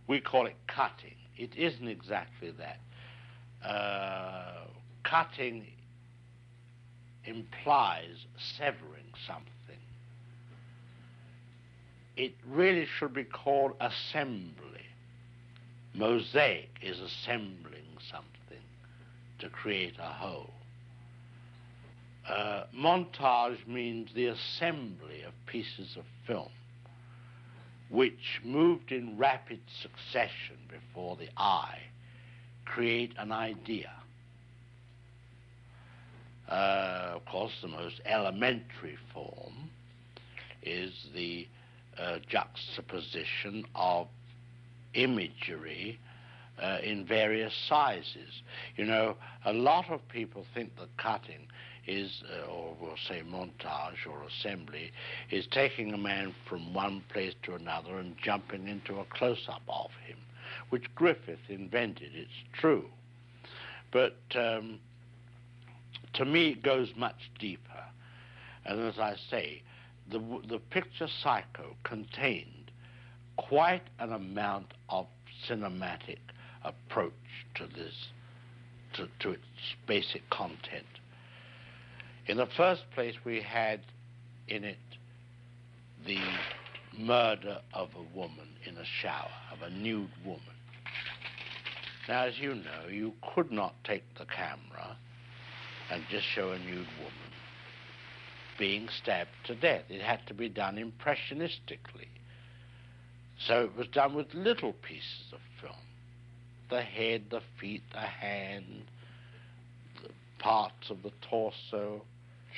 We call it cutting. It isn't exactly that. Cutting implies severing something. It really should be called assembly. Mosaic is assembling something to create a whole. Montage means the assembly of pieces of film which, moved in rapid succession before the eye, create an idea. Of course, the most elementary form is the juxtaposition of imagery in various sizes. You know, a lot of people think that cutting is, or we'll say montage or assembly, is taking a man from one place to another and jumping into a close-up of him, which Griffith invented, it's true. But to me, it goes much deeper. And as I say, the picture Psycho contained quite an amount of cinematic approach to this, to its basic content. In the first place, we had in it the murder of a woman in a shower, of a nude woman. Now, as you know, you could not take the camera and just show a nude woman being stabbed to death. It had to be done impressionistically. So it was done with little pieces of film. The head, the feet, the hand, the parts of the torso.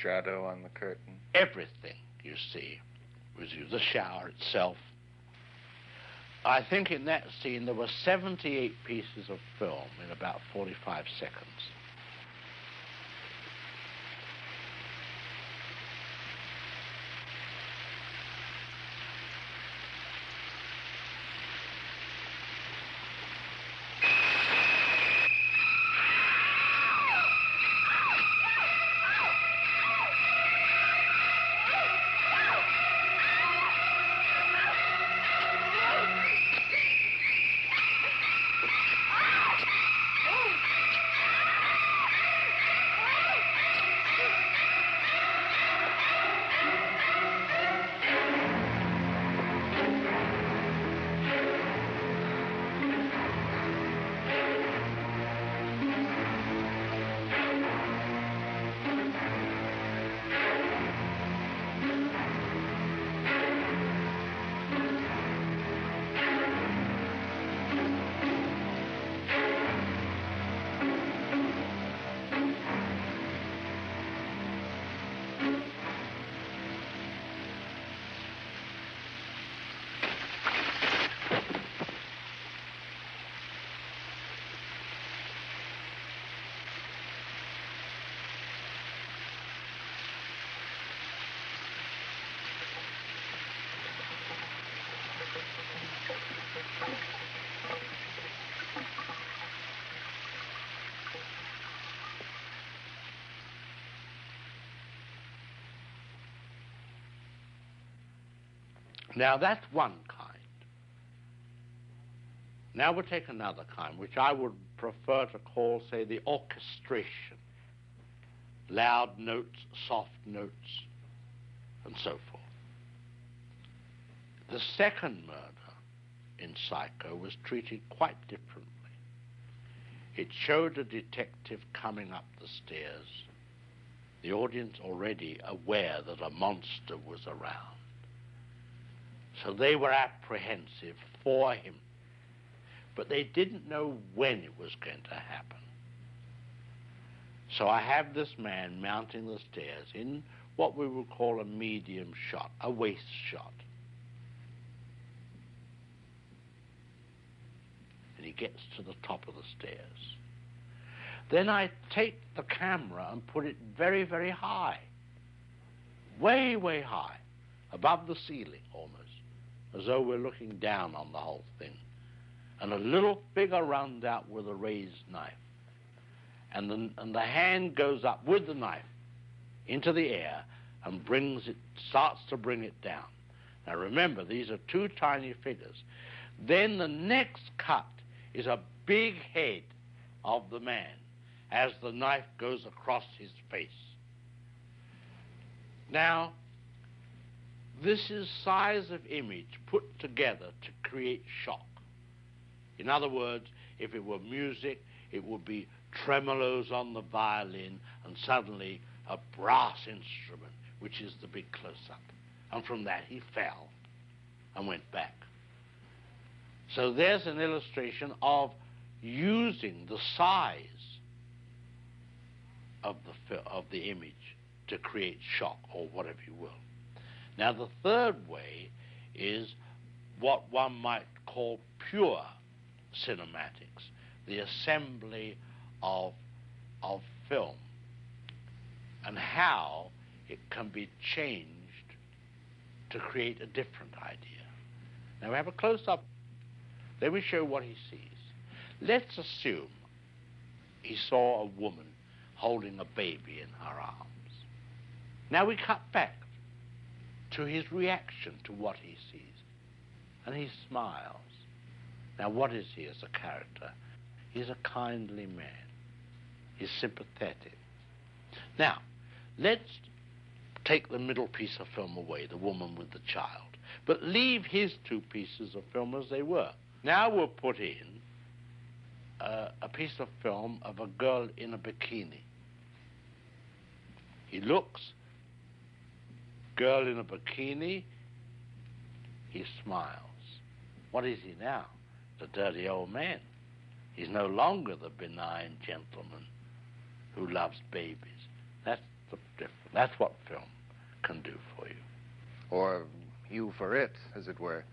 Shadow on the curtain. Everything, you see, was used. The shower itself. I think in that scene there were 78 pieces of film in about 45 seconds. Now, that's one kind. Now we'll take another kind, which I would prefer to call, say, the orchestration. Loud notes, soft notes, and so forth. The second murder in Psycho was treated quite differently. It showed a detective coming up the stairs, the audience already aware that a monster was around. So they were apprehensive for him, but they didn't know when it was going to happen. So I have this man mounting the stairs in what we would call a medium shot, a waist shot. And he gets to the top of the stairs. Then I take the camera and put it very, very high, way, way high, above the ceiling almost, as though we're looking down on the whole thing. And a little figure runs out with a raised knife. And the hand goes up with the knife into the air and starts to bring it down. Now remember, these are two tiny figures. Then the next cut is a big head of the man as the knife goes across his face. Now, this is size of image put together to create shock. In other words, if it were music, it would be tremolos on the violin and suddenly a brass instrument, which is the big close-up. And from that he fell and went back. So there's an illustration of using the size of the image to create shock, or whatever you will. Now, the third way is what one might call pure cinematics, the assembly of film, and how it can be changed to create a different idea. Now, we have a close-up. Let me show what he sees. Let's assume he saw a woman holding a baby in her arms. Now we cut back to his reaction to what he sees, and he smiles. Now, what is he as a character? He's a kindly man. He's sympathetic. Now, let's take the middle piece of film away, the woman with the child, but leave his two pieces of film as they were. Now we'll put in a piece of film of a girl in a bikini. He looks, girl in a bikini, he smiles. What is he now? The dirty old man. He's no longer the benign gentleman who loves babies. That's the difference. That's what film can do for you. Or you for it, as it were.